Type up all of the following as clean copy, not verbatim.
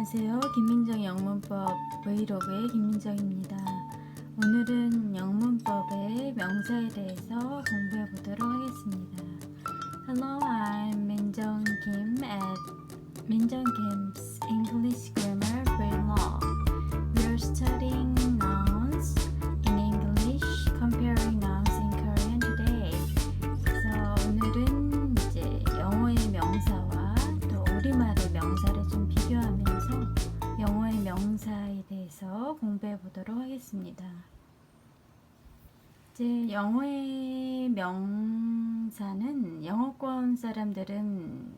안녕하세요. 김민정 영문법 브이로그의 김민정입니다. 오늘은 영문법의 명사에 대해서 공부해 보도록 하겠습니다. Hello, I'm Minjong Kim at Minjong Kim's English Grammar Vlog. We are studying nouns in English, comparing nouns in Korean today. 그래서 오늘은 이제 영어의 명사와 또 우리말의 명사를 좀 비교하면서 영어의 명사에 대해서 공부해 보도록 하겠습니다. 이제 영어의 명사는 영어권 사람들은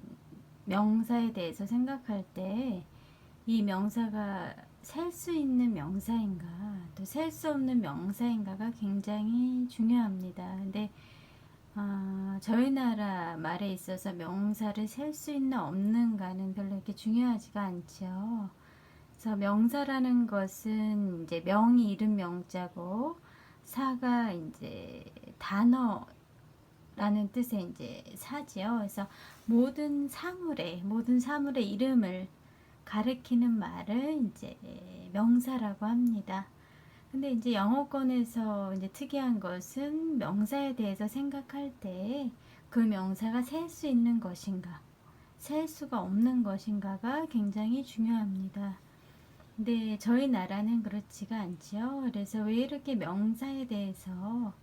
명사에 대해서 생각할 때 이 명사가 셀 수 있는 명사인가 또 셀 수 없는 명사인가가 굉장히 중요합니다. 근데 저희 나라 말에 있어서 명사를 셀 수 있는 없는가는 별로 이렇게 중요하지가 않죠. 그래서 명사라는 것은 이제 명이 이름 명자고 사가 이제 단어라는 뜻의 이제 사지요. 그래서 모든 사물의 이름을 가리키는 말을 이제 명사라고 합니다. 근데 이제 영어권에서 이제 특이한 것은 명사에 대해서 생각할 때 그 명사가 셀 수 있는 것인가, 셀 수가 없는 것인가가 굉장히 중요합니다. 근데 저희 나라는 그렇지가 않지요. 그래서 왜 이렇게 명사에 대해서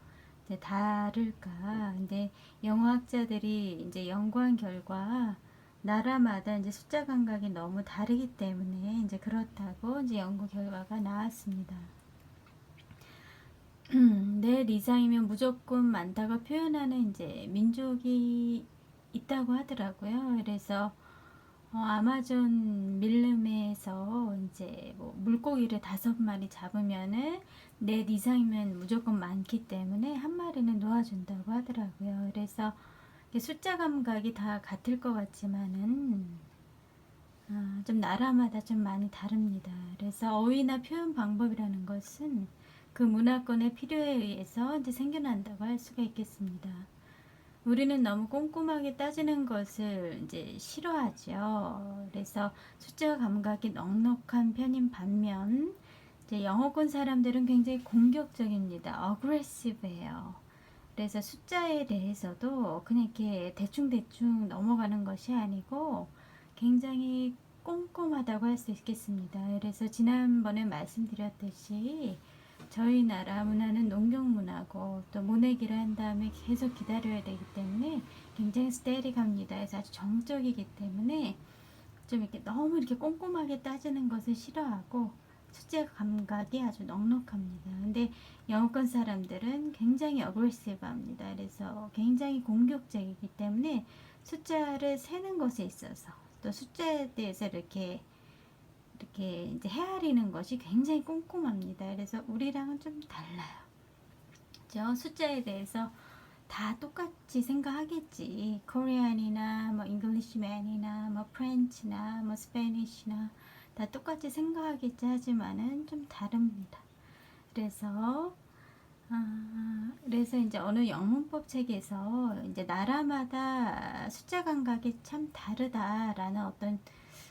이제 다를까? 근데 영어학자들이 이제 연구한 결과 나라마다 이제 숫자 감각이 너무 다르기 때문에 이제 그렇다고 이제 연구 결과가 나왔습니다. 내 이상이면 무조건 많다고 표현하는 이제 민족이 있다고 하더라고요. 그래서 아마존 밀림에서 이제 뭐 물고기를 5마리 잡으면은 넷 이상이면 무조건 많기 때문에 한 마리는 놓아준다고 하더라고요. 그래서 숫자 감각이 다 같을 것 같지만은 좀 나라마다 좀 많이 다릅니다. 그래서 어휘나 표현 방법이라는 것은 그 문화권의 필요에 의해서 이제 생겨난다고 할 수가 있겠습니다. 우리는 너무 꼼꼼하게 따지는 것을 이제 싫어하죠. 그래서 숫자 감각이 넉넉한 편인 반면 이제 영어권 사람들은 굉장히 공격적입니다. aggressive해요. 그래서 숫자에 대해서도 그냥 이렇게 대충대충 넘어가는 것이 아니고 굉장히 꼼꼼하다고 할 수 있겠습니다. 그래서 지난번에 말씀드렸듯이 저희 나라 문화는 농경 문화고 또 모내기를 한 다음에 계속 기다려야 되기 때문에 굉장히 스테릭합니다. 그래서 아주 정적이기 때문에 좀 이렇게 너무 이렇게 꼼꼼하게 따지는 것을 싫어하고 숫자 감각이 아주 넉넉합니다. 근데 영어권 사람들은 굉장히 어그레시브합니다. 그래서 굉장히 공격적이기 때문에 숫자를 세는 것에 있어서 또 숫자에 대해서 이렇게 이제 헤아리는 것이 굉장히 꼼꼼합니다. 그래서 우리랑은 좀 달라요. 그죠? 숫자에 대해서 다 똑같이 생각하겠지. 코리안이나 뭐 잉글리시맨이나 뭐 프렌치나 뭐 스페니시나 다 똑같이 생각하겠지 하지만은 좀 다릅니다. 그래서 이제 어느 영문법 책에서 이제 나라마다 숫자 감각이 참 다르다라는 어떤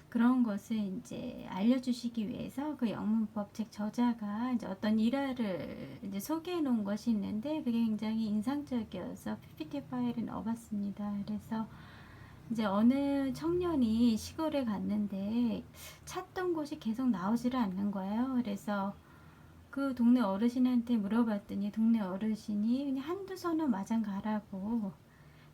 그런 것을 이제 알려주시기 위해서 그 영문법 책 저자가 이제 어떤 일화를 이제 소개해 놓은 것이 있는데 그게 굉장히 인상적이어서 PPT 파일에 넣어봤습니다. 그래서 이제 어느 청년이 시골에 갔는데 찾던 곳이 계속 나오지를 않는 거예요. 그래서 그 동네 어르신한테 물어봤더니 동네 어르신이 그냥 한두 서너 마장 가라고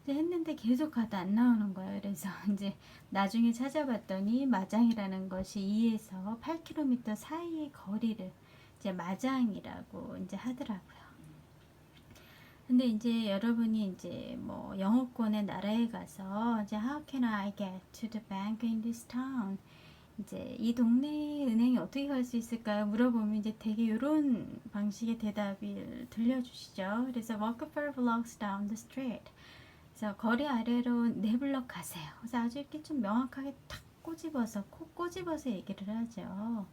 했는데 계속 가도 안 나오는 거예요. 그래서 이제 나중에 찾아봤더니 마장이라는 것이 2에서 8km 사이의 거리를 이제 마장이라고 이제 하더라고요. 근데 이제 여러분이 이제 뭐 영어권의 나라에 가서 이제 How can I get to the bank in this town? 이제 이 동네 은행에 어떻게 갈 수 있을까요? 물어보면 이제 되게 이런 방식의 대답을 들려주시죠. 그래서 walk 4 blocks down the street. 그래서 거리 아래로 4블럭 가세요. 그래서 아주 이렇게 좀 명확하게 탁 꼬집어서 콕 꼬집어서 얘기를 하죠.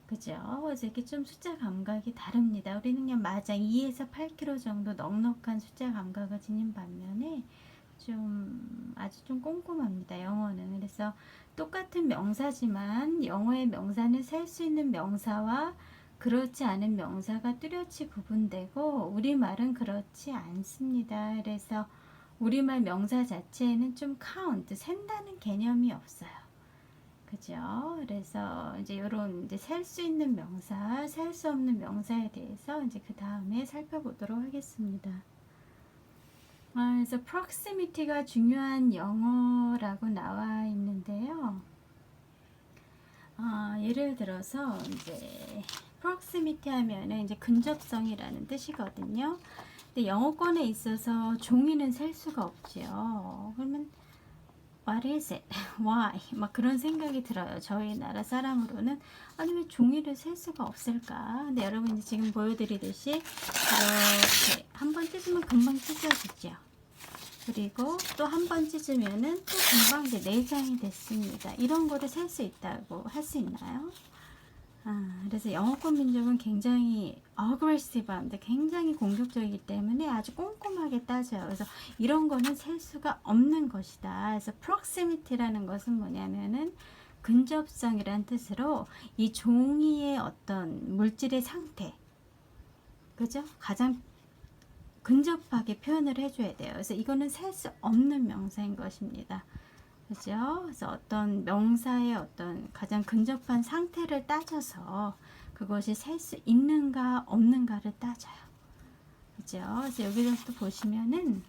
그죠? 그래서 이렇게 좀 숫자 감각이 다릅니다. 우리는 그냥 마장 2에서 8km 정도 넉넉한 숫자 감각을 지닌 반면에 좀 아주 좀 꼼꼼합니다. 영어는. 그래서 그래서 똑같은 명사지만 영어의 명사는 셀 수 있는 명사와 그렇지 않은 명사가 뚜렷이 구분되고 우리말은 그렇지 않습니다. 그래서 우리말 명사 자체에는 좀 count, 센다는 개념이 없어요. 그죠? 그래서 이제 요런 이제 셀 수 있는 명사, 셀 수 없는 명사에 대해서 이제 그 다음에 살펴보도록 하겠습니다. 그래서 proximity가 중요한 영어라고 나와 있는데요. 예를 들어서 이제 proximity 하면은 이제 근접성이라는 뜻이거든요. 근데 영어권에 있어서 종이는 셀 수가 없지요. 그러면 what is it? why? 막 그런 생각이 들어요. 저희 나라 사람으로는 아니 왜 종이를 셀 수가 없을까? 근데 여러분 지금 보여드리듯이 이렇게 한번 찢으면 금방 찢어지죠. 그리고 또 한 번 찢으면은 또 금방 이제 4장이 됐습니다. 이런 거를 셀 수 있다고 할 수 있나요? 그래서 영어권 민족은 굉장히 aggressive한데 굉장히 공격적이기 때문에 아주 꼼꼼하게 따져요. 그래서 이런 거는 셀 수가 없는 것이다. 그래서 proximity라는 것은 뭐냐면은 근접성이란 뜻으로 이 종이의 어떤 물질의 상태, 그죠? 가장 근접하게 표현을 해줘야 돼요. 그래서 이거는 셀 수 없는 명사인 것입니다. 그죠? 그래서 어떤 명사의 어떤 가장 근접한 상태를 따져서 그것이 셀 수 있는가 없는가를 따져요. 그죠? 그래서 여기서 또 보시면은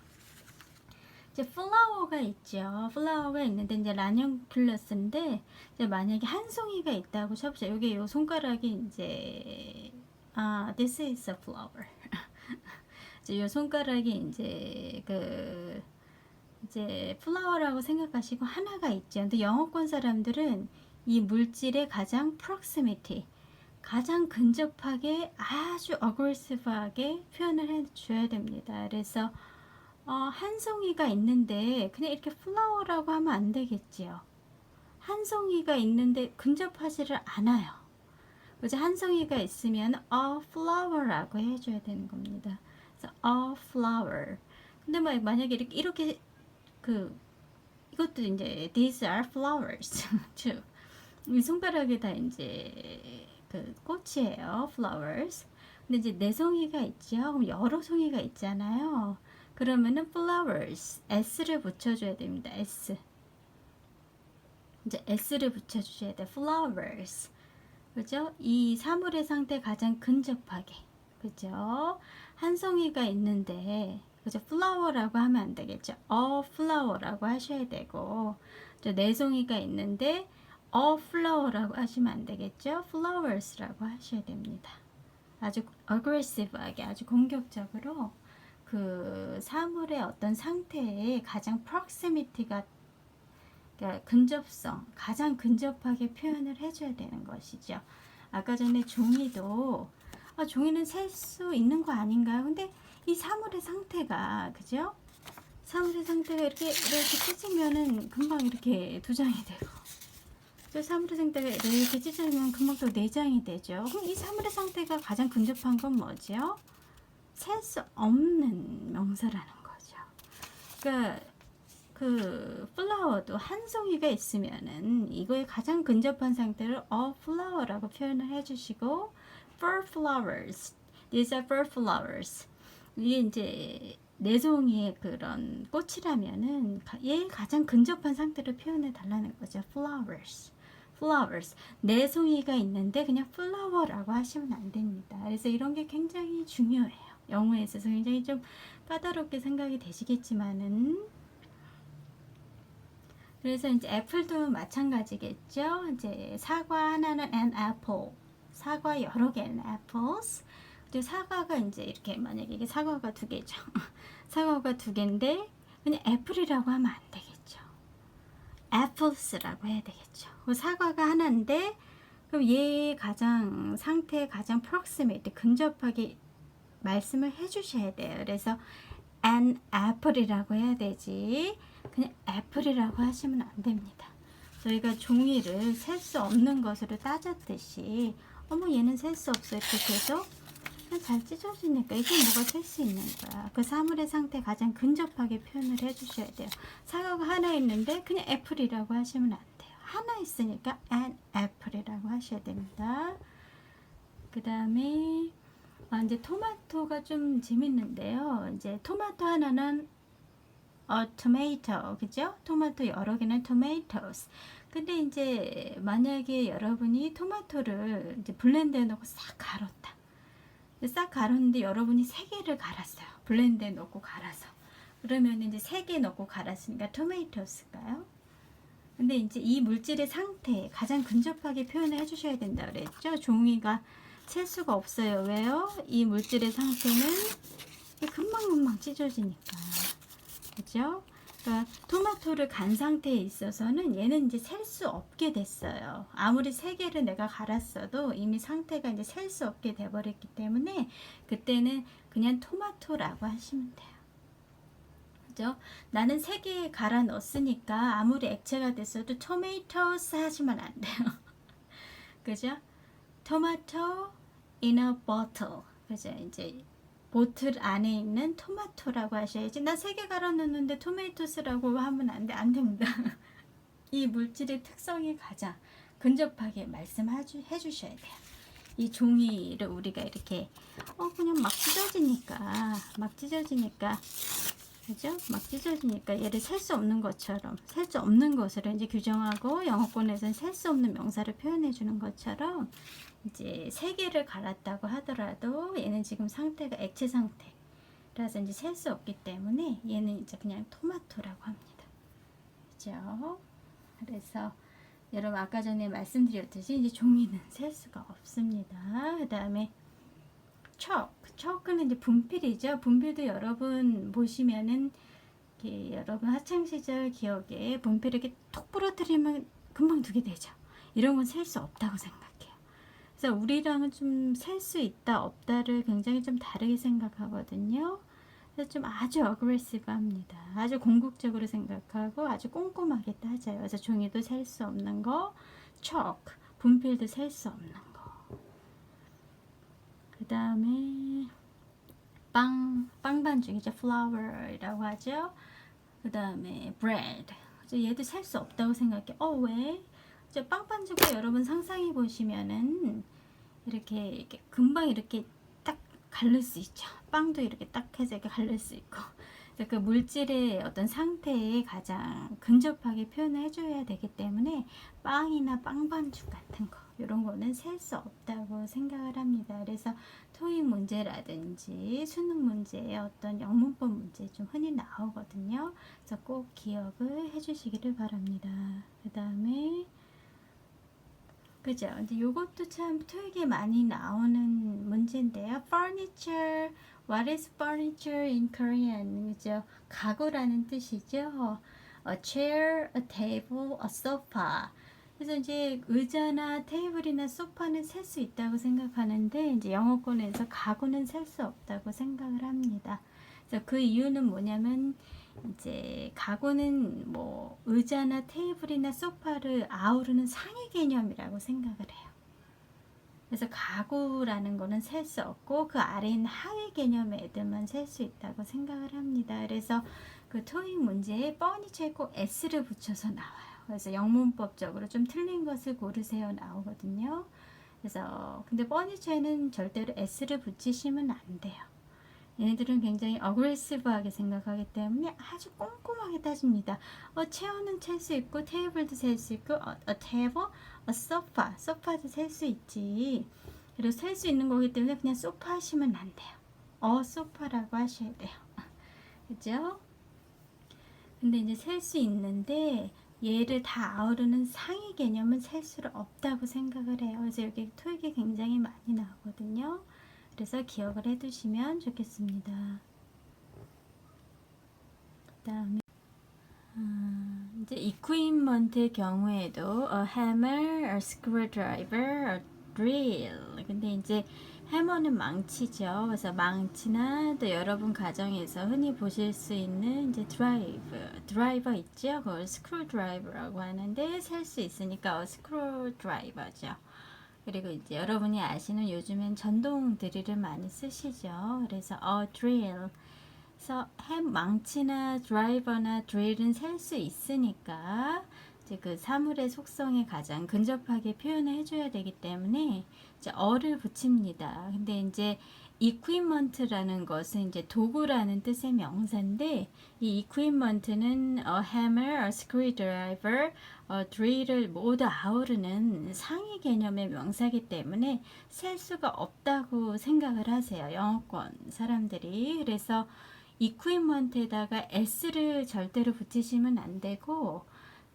이제 플라워가 있죠. 플라워가 있는데 이제 라니온큘러스인데 이제 만약에 한 송이가 있다고 쳐보자. 여기 요 손가락이 이제 this is a flower. 이제 요 손가락이 이제 플라워라고 생각하시고 하나가 있죠. 근데 영어권 사람들은 이 물질의 가장 proximity, 가장 근접하게 아주 aggressive하게 표현을 해줘야 됩니다. 그래서 한 송이가 있는데 그냥 이렇게 플라워라고 하면 안 되겠지요. 한 송이가 있는데 근접하지를 않아요. 그래서 한 송이가 있으면 a flower라고 해줘야 되는 겁니다. 그래서 a flower. 근데 만약에 이렇게 이것도 이제 these are flowers. 이 손가락에다 이제 꽃이에요. flowers. 근데 이제 4송이가 있죠. 그럼 여러 송이가 있잖아요. 그러면은 flowers s를 붙여줘야 됩니다. s. 이제 s를 붙여주셔야 돼. flowers. 그죠? 이 사물의 상태 가장 근접하게. 그죠? 한 송이가 있는데 그죠? 플라워라고 하면 안 되겠죠. 플라워라고 하셔야 되고, 4송이가 있는데 플라워라고 하시면 안 되겠죠. flowers라고 하셔야 됩니다. 아주 aggressive하게, 아주 공격적으로 그 사물의 어떤 상태에 가장 proximity가, 그러니까 근접성, 가장 근접하게 표현을 해줘야 되는 것이죠. 아까 전에 종이도 종이는 셀 수 있는 거 아닌가요? 근데 이 사물의 상태가, 그죠? 사물의 상태가 이렇게 찢으면은 금방 이렇게 2장이 되고, 저 사물의 상태가 이렇게 찢으면 금방 또 4장이 되죠. 그럼 이 사물의 상태가 가장 근접한 건 뭐죠? 셀 수 없는 명사라는 거죠. 그러니까 플라워도 한 송이가 있으면은 이거에 가장 근접한 상태를 flower라고 표현을 해주시고, for flowers, these are for flowers. 이게 이제 4송이의 그런 꽃이라면은 얘 가장 근접한 상태를 표현해 달라는 거죠. flowers. 4송이가 있는데 그냥 flower라고 하시면 안 됩니다. 그래서 이런 게 굉장히 중요해요. 영어에 있어서 굉장히 좀 까다롭게 생각이 되시겠지만은, 그래서 이제 애플도 마찬가지겠죠. 이제 사과 하나는 an apple, 사과 여러 개는 apples. 사과가 이제 이렇게 만약에 이게 사과가 2개죠. 사과가 2개인데 그냥 애플이라고 하면 안 되겠죠. apples라고 해야 되겠죠. 사과가 하나인데 그럼 얘 가장 상태에 가장 proximate, 근접하게 말씀을 해주셔야 돼요. 그래서 an apple이라고 해야 되지 그냥 애플이라고 하시면 안 됩니다. 저희가 종이를 셀 수 없는 것으로 따졌듯이 얘는 셀 수 없어 이렇게 계속 잘 찢어지니까 이게 뭐가 셀 수 있는 거야. 그 사물의 상태 가장 근접하게 표현을 해주셔야 돼요. 사과가 하나 있는데 그냥 애플이라고 하시면 안 돼요. 하나 있으니까 an apple이라고 하셔야 됩니다. 그 다음에 이제 토마토가 좀 재밌는데요. 이제 토마토 하나는 tomato, 그죠? 토마토 여러 개는 tomatoes. 근데 이제 만약에 여러분이 토마토를 이제 블렌드에 넣고 싹 갈았다. 싹 갈았는데 여러분이 3개를 갈았어요. 블렌드에 넣고 갈아서. 그러면 이제 3개 넣고 갈았으니까 tomatoes일까요? 근데 이제 이 물질의 상태 가장 근접하게 표현을 해주셔야 된다 그랬죠? 종이가 셀 수가 없어요. 왜요? 이 물질의 상태는 금방금방 찢어지니까. 그죠? 그러니까 토마토를 간 상태에 있어서는 얘는 이제 셀 수 없게 됐어요. 아무리 3개를 내가 갈았어도 이미 상태가 이제 셀 수 없게 돼버렸기 때문에 그때는 그냥 토마토라고 하시면 돼요. 그죠? 나는 3개 갈아 넣었으니까 아무리 액체가 됐어도 tomatoes 하시면 안 돼요. 그죠? tomato in a bottle. 그죠? 이제 보틀 안에 있는 토마토라고 하셔야지. 나 3개 갈아 넣었는데 토마토스라고 하면 안 돼. 안 됩니다. 이 물질의 특성이 가장 근접하게 말씀해 주셔야 돼요. 이 종이를 우리가 이렇게 그냥 막 찢어지니까 그죠? 막 찢어지니까 얘를 셀 수 없는 것처럼 셀 수 없는 것으로 이제 규정하고 영어권에서는 셀 수 없는 명사를 표현해 주는 것처럼 이제 3개를 갈았다고 하더라도 얘는 지금 상태가 액체 상태라서 이제 셀 수 없기 때문에 얘는 이제 그냥 토마토라고 합니다. 그죠? 그래서 여러분 아까 전에 말씀드렸듯이 이제 종이는 셀 수가 없습니다. 그 다음에 척은 이제 분필이죠. 분필도 여러분 보시면은 여러분 학창시절 기억에 분필 이렇게 톡 부러뜨리면 금방 두게 되죠. 이런 건 셀 수 없다고 생각해요. 그래서 우리랑은 좀 셀 수 있다 없다를 굉장히 좀 다르게 생각하거든요. 그래서 좀 아주 어그레시브합니다. 아주 궁극적으로 생각하고 아주 꼼꼼하게 따져요. 그래서 종이도 셀 수 없는 거, 분필도 셀 수 없는 거. 그 다음에 빵 반죽이죠. flour이라고 하죠. 그 다음에 bread. 얘도 셀 수 없다고 생각해. 왜? 빵 반죽을 여러분 상상해 보시면은 이렇게 금방 이렇게 딱 갈릴 수 있죠. 빵도 이렇게 딱 해서 이렇게 갈릴 수 있고. 그 물질의 어떤 상태에 가장 근접하게 표현을 해줘야 되기 때문에 빵이나 빵 반죽 같은 거 이런 거는 셀 수 없다고 생각을 합니다. 그래서 토익 문제라든지 수능 문제에 어떤 영문법 문제 좀 흔히 나오거든요. 그래서 꼭 기억을 해주시기를 바랍니다. 그 다음에 그죠? 근데 요것도 참 토익에 많이 나오는 문제인데요. Furniture. What is furniture in Korean? 그죠? 가구라는 뜻이죠. A chair, a table, a sofa. 그래서 이제 의자나 테이블이나 소파는 셀 수 있다고 생각하는데 이제 영어권에서 가구는 셀 수 없다고 생각을 합니다. 그래서 그 이유는 뭐냐면 이제 가구는 뭐 의자나 테이블이나 소파를 아우르는 상위 개념이라고 생각을 해요. 그래서 가구라는 거는 셀 수 없고 그 아래 있는 하위 개념의 애들만 셀 수 있다고 생각을 합니다. 그래서 그 토익 문제에 furniture에 꼭 s를 붙여서 나와요. 그래서 영문법적으로 좀 틀린 것을 고르세요 나오거든요. 그래서 근데 furniture에는 절대로 s를 붙이시면 안 돼요. 얘네들은 굉장히 어그레시브하게 생각하기 때문에 아주 꼼꼼하게 따집니다. 체어는 셀 수 있고 테이블도 셀 수 있고 a table, a sofa, 소파도 셀 수 있지. 그리고 셀 수 있는 거기 때문에 그냥 소파 하시면 안 돼요. 소파라고 하셔야 돼요. 그죠? 근데 이제 셀 수 있는데 얘를 다 아우르는 상위 개념은 셀 수 없다고 생각을 해요. 그래서 여기 토익이 굉장히 많이 나오거든요. 그래서 기억을 해두시면 좋겠습니다. 그 다음에 이제 equipment의 경우에도 a hammer, a screwdriver, a drill. 근데 이제 해머는 망치죠. 그래서 망치나 또 여러분 가정에서 흔히 보실 수 있는 이제 드라이버 있죠. 그걸 스크루드라이버라고 하는데 셀 수 있으니까 스크루드라이버죠. 그리고 이제 여러분이 아시는 요즘엔 전동 드릴을 많이 쓰시죠. 그래서 drill. 그래서 망치나 드라이버나 드릴은 셀 수 있으니까 이제 그 사물의 속성에 가장 근접하게 표현을 해줘야 되기 때문에 이제 어를 붙입니다. 근데 이제 equipment라는 것은 이제 도구라는 뜻의 명사인데 이 equipment는 a hammer, a screwdriver, a drill을 모두 아우르는 상위 개념의 명사이기 때문에 셀 수가 없다고 생각을 하세요. 영어권 사람들이. 그래서 equipment에다가 s를 절대로 붙이시면 안 되고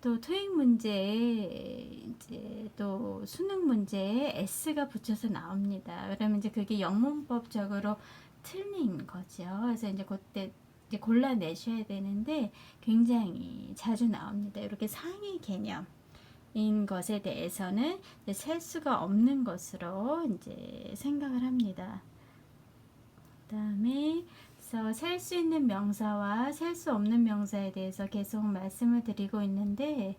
또 토익 문제에 이제 또 수능 문제에 s가 붙여서 나옵니다. 그러면 이제 그게 영문법적으로 틀린 거죠. 그래서 이제 그때 이제 골라내셔야 되는데 굉장히 자주 나옵니다. 이렇게 상위 개념인 것에 대해서는 이제 셀 수가 없는 것으로 이제 생각을 합니다. 그다음에 셀 수 있는 명사와 셀 수 없는 명사에 대해서 계속 말씀을 드리고 있는데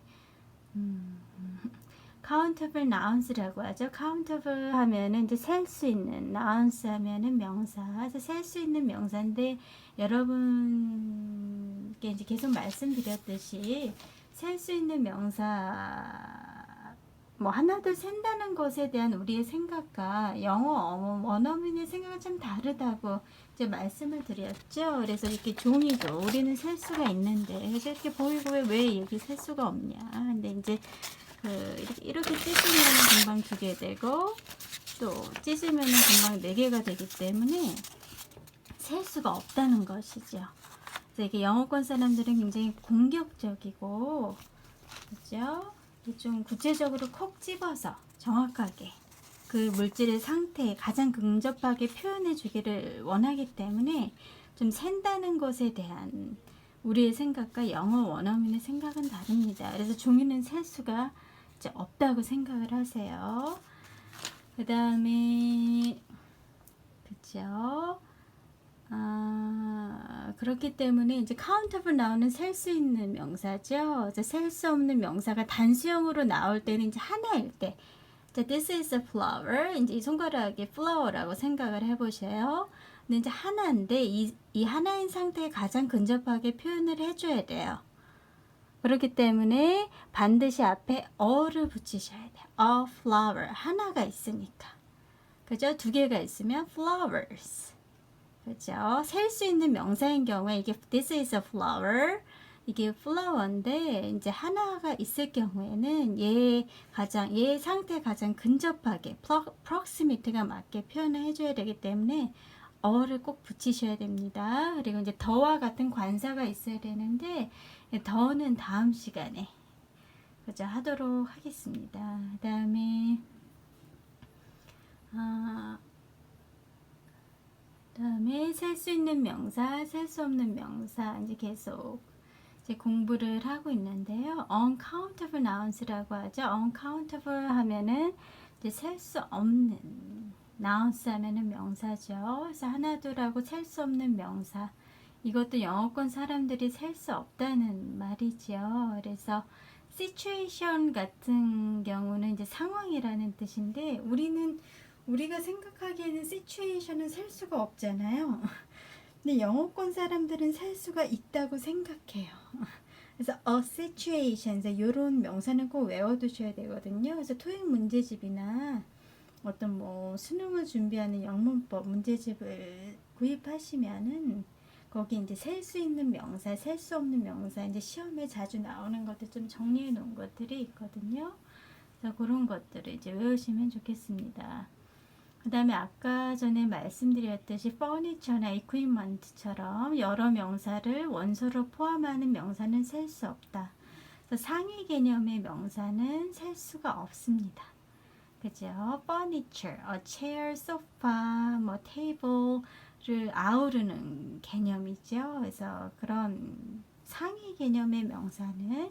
countable nouns라고 하죠. countable 하면은 이제 셀 수 있는, nouns 하면은 명사. 그래서 셀 수 있는 명사인데 여러분께 이제 계속 말씀드렸듯이 셀 수 있는 명사 뭐 하나둘 센다는 것에 대한 우리의 생각과 영어 원어민의 생각은 좀 다르다고 이제 말씀을 드렸죠. 그래서 이렇게 종이도 우리는 셀 수가 있는데 그래서 이렇게 보이고 왜 여기 셀 수가 없냐. 근데 이제 이렇게 찢으면 금방 2개 되고 또 찢으면 금방 4개가 되기 때문에 셀 수가 없다는 것이죠. 그래서 이게 영어권 사람들은 굉장히 공격적이고 그죠? 좀 구체적으로 콕 집어서 정확하게 그 물질의 상태에 가장 근접하게 표현해 주기를 원하기 때문에 좀 센다는 것에 대한 우리의 생각과 영어 원어민의 생각은 다릅니다. 그래서 종이는 셀 수가 이제 없다고 생각을 하세요. 그 다음에 그죠? 그렇기 때문에 이제 countable noun은 셀 수 있는 명사죠. 셀 수 없는 명사가 단수형으로 나올 때는 이제 하나일 때, this is a flower. 이제 이 손가락이 flower라고 생각을 해보세요. 근데 이제 하나인데 이 하나인 상태에 가장 근접하게 표현을 해줘야 돼요. 그렇기 때문에 반드시 앞에 a를 붙이셔야 돼요. a flower 하나가 있으니까, 그죠? 2개가 있으면 flowers. 그렇죠. 셀 수 있는 명사인 경우에 이게 this is a flower, 이게 flower인데 이제 하나가 있을 경우에는 얘 상태에 가장 근접하게 proximity가 맞게 표현을 해줘야 되기 때문에 어를 꼭 붙이셔야 됩니다. 그리고 이제 더와 같은 관사가 있어야 되는데 더는 다음 시간에 그죠 하도록 하겠습니다. 그다음에 셀 수 있는 명사, 셀 수 없는 명사 이제 계속 이제 공부를 하고 있는데요. uncountable nouns라고 하죠. uncountable 하면은 이제 셀 수 없는, nouns 하면은 명사죠. 그래서 하나둘하고 셀 수 없는 명사. 이것도 영어권 사람들이 셀 수 없다는 말이죠. 그래서 situation 같은 경우는 이제 상황이라는 뜻인데 우리가 생각하기에는 situation은 셀 수가 없잖아요. 근데 영어권 사람들은 셀 수가 있다고 생각해요. 그래서 a situation, 이런 명사는 꼭 외워두셔야 되거든요. 그래서 토익 문제집이나 어떤 뭐 수능을 준비하는 영문법 문제집을 구입하시면은 거기 이제 셀 수 있는 명사, 셀 수 없는 명사 이제 시험에 자주 나오는 것들 좀 정리해 놓은 것들이 있거든요. 그래서 그런 것들을 이제 외우시면 좋겠습니다. 그 다음에 아까 전에 말씀드렸듯이 furniture나 equipment처럼 여러 명사를 원소로 포함하는 명사는 셀 수 없다. 그래서 상위 개념의 명사는 셀 수가 없습니다. 그죠? furniture, a chair, sofa, 뭐 table를 아우르는 개념이죠. 그래서 그런 상위 개념의 명사는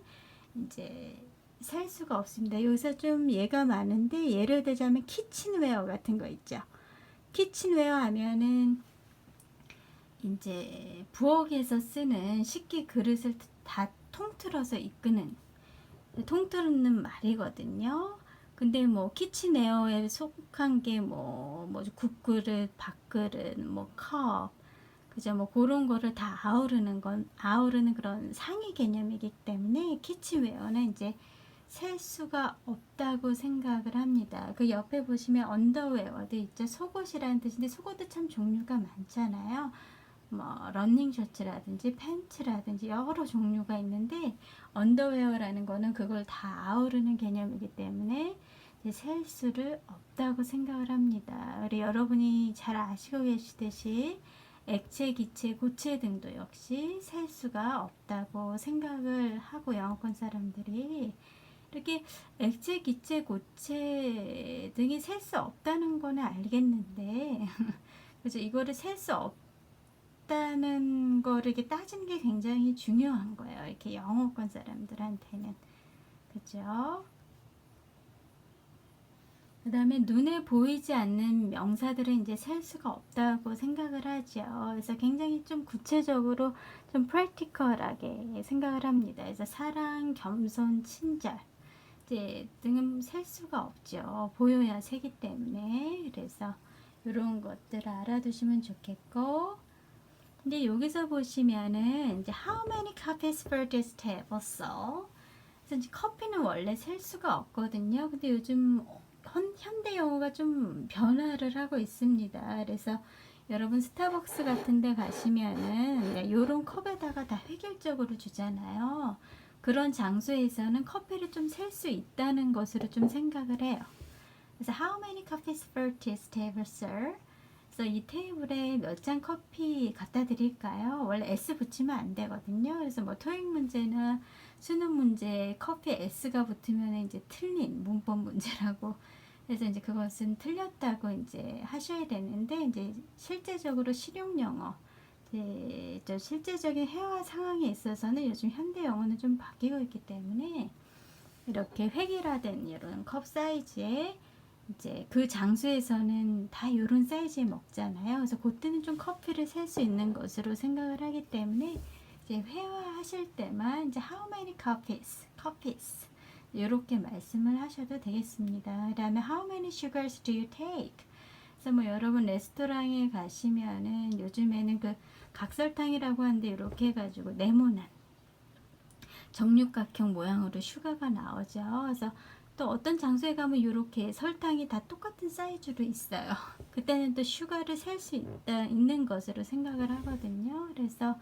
이제 셀 수가 없습니다. 여기서 좀 예가 많은데 예를 들자면 키친웨어 같은 거 있죠. 키친웨어 하면은 이제 부엌에서 쓰는 식기 그릇을 다 통틀어서 이끄는 통틀는 말이거든요. 근데 뭐 키친웨어에 속한 게 뭐 국그릇, 밥그릇, 뭐 컵, 그죠? 뭐 그런 거를 다 아우르는 그런 상위 개념이기 때문에 키친웨어는 이제 셀 수가 없다고 생각을 합니다. 그 옆에 보시면 언더웨어도 있죠. 속옷이라는 뜻인데 속옷도 참 종류가 많잖아요. 뭐 러닝 셔츠라든지 팬츠라든지 여러 종류가 있는데 언더웨어라는 거는 그걸 다 아우르는 개념이기 때문에 셀 수를 없다고 생각을 합니다. 우리 여러분이 잘 아시고 계시듯이 액체, 기체, 고체 등도 역시 셀 수가 없다고 생각을 하고 영어권 사람들이 이렇게 액체, 기체, 고체 등이 셀 수 없다는 거는 알겠는데 그래서 이거를 셀 수 없다는 거를 이렇게 따지는 게 굉장히 중요한 거예요. 이렇게 영어권 사람들한테는. 그죠? 그 다음에 눈에 보이지 않는 명사들은 이제 셀 수가 없다고 생각을 하죠. 그래서 굉장히 좀 구체적으로 좀 프랙티컬하게 생각을 합니다. 그래서 사랑, 겸손, 친절 이제 등은 셀 수가 없죠. 보여야 세기 때문에. 그래서 이런 것들을 알아두시면 좋겠고 근데 여기서 보시면은 이제 how many copies for this table sold? 그래서 이제 커피는 원래 셀 수가 없거든요. 근데 요즘 현대 영어가 좀 변화를 하고 있습니다. 그래서 여러분 스타벅스 같은 데 가시면은 이런 컵에다가 다 획일적으로 주잖아요. 그런 장소에서는 커피를 좀 셀 수 있다는 것으로 좀 생각을 해요. 그래서 how many copies for this table, sir? 그래서 이 테이블에 몇 잔 커피 갖다 드릴까요? 원래 S 붙이면 안 되거든요. 그래서 뭐 토익 문제나 수능 문제 커피에 S가 붙으면 이제 틀린 문법 문제라고 그래서 이제 그것은 틀렸다고 이제 하셔야 되는데 이제 실제적으로 실용 영어 이제 저 실제적인 회화 상황에 있어서는 요즘 현대 영어는 좀 바뀌고 있기 때문에 이렇게 획일화된 이런 컵 사이즈에 이제 그 장소에서는 다 이런 사이즈에 먹잖아요. 그래서 그때는 좀 커피를 셀 수 있는 것으로 생각을 하기 때문에 이제 회화하실 때만 이제 how many copies 이렇게 말씀을 하셔도 되겠습니다. 그 다음에 how many sugars do you take? 그래서 뭐 여러분 레스토랑에 가시면은 요즘에는 그 각설탕이라고 하는데 이렇게 해가지고 네모난 정육각형 모양으로 슈가가 나오죠. 그래서 또 어떤 장소에 가면 이렇게 설탕이 다 똑같은 사이즈로 있어요. 그때는 또 슈가를 셀 수 있는 것으로 생각을 하거든요. 그래서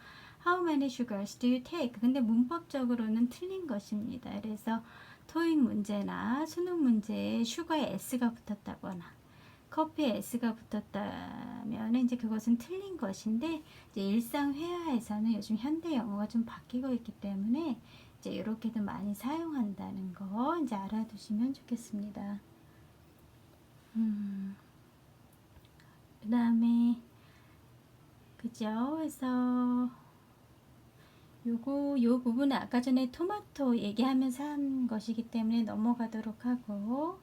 how many sugars do you take? 근데 문법적으로는 틀린 것입니다. 그래서 토익 문제나 수능 문제에 슈가에 S가 붙었다거나 커피에 S가 붙었다면 이제 그것은 틀린 것인데 이제 일상 회화에서는 요즘 현대 영어가 좀 바뀌고 있기 때문에 이제 이렇게도 많이 사용한다는 거 이제 알아두시면 좋겠습니다. 그 다음에 그죠? 그래서 요 부분은 아까 전에 토마토 얘기하면서 한 것이기 때문에 넘어가도록 하고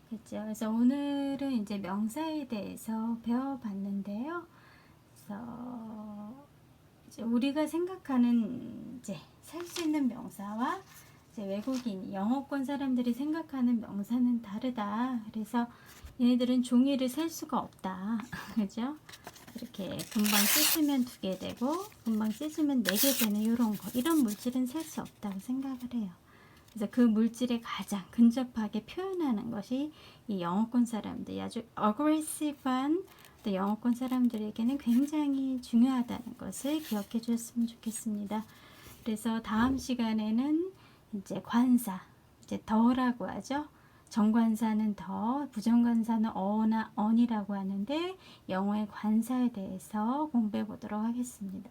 그죠? 그래서 오늘은 이제 명사에 대해서 배워봤는데요. 그래서 이제 우리가 생각하는 이제 살 수 있는 명사와 이제 외국인 영어권 사람들이 생각하는 명사는 다르다. 그래서 얘네들은 종이를 셀 수가 없다. 그죠? 이렇게 금방 씻으면 2개 되고 금방 씻으면 4개 되는 이런 물질은 셀 수 없다고 생각을 해요. 그래서 그 물질에 가장 근접하게 표현하는 것이 이 영어권 사람들 아주 어그레시브한 영어권 사람들에게는 굉장히 중요하다는 것을 기억해 주셨으면 좋겠습니다. 그래서 다음 시간에는 이제 관사, 이제 더라고 하죠. 정관사는 더, 부정관사는 어나 언이라고 하는데 영어의 관사에 대해서 공부해 보도록 하겠습니다.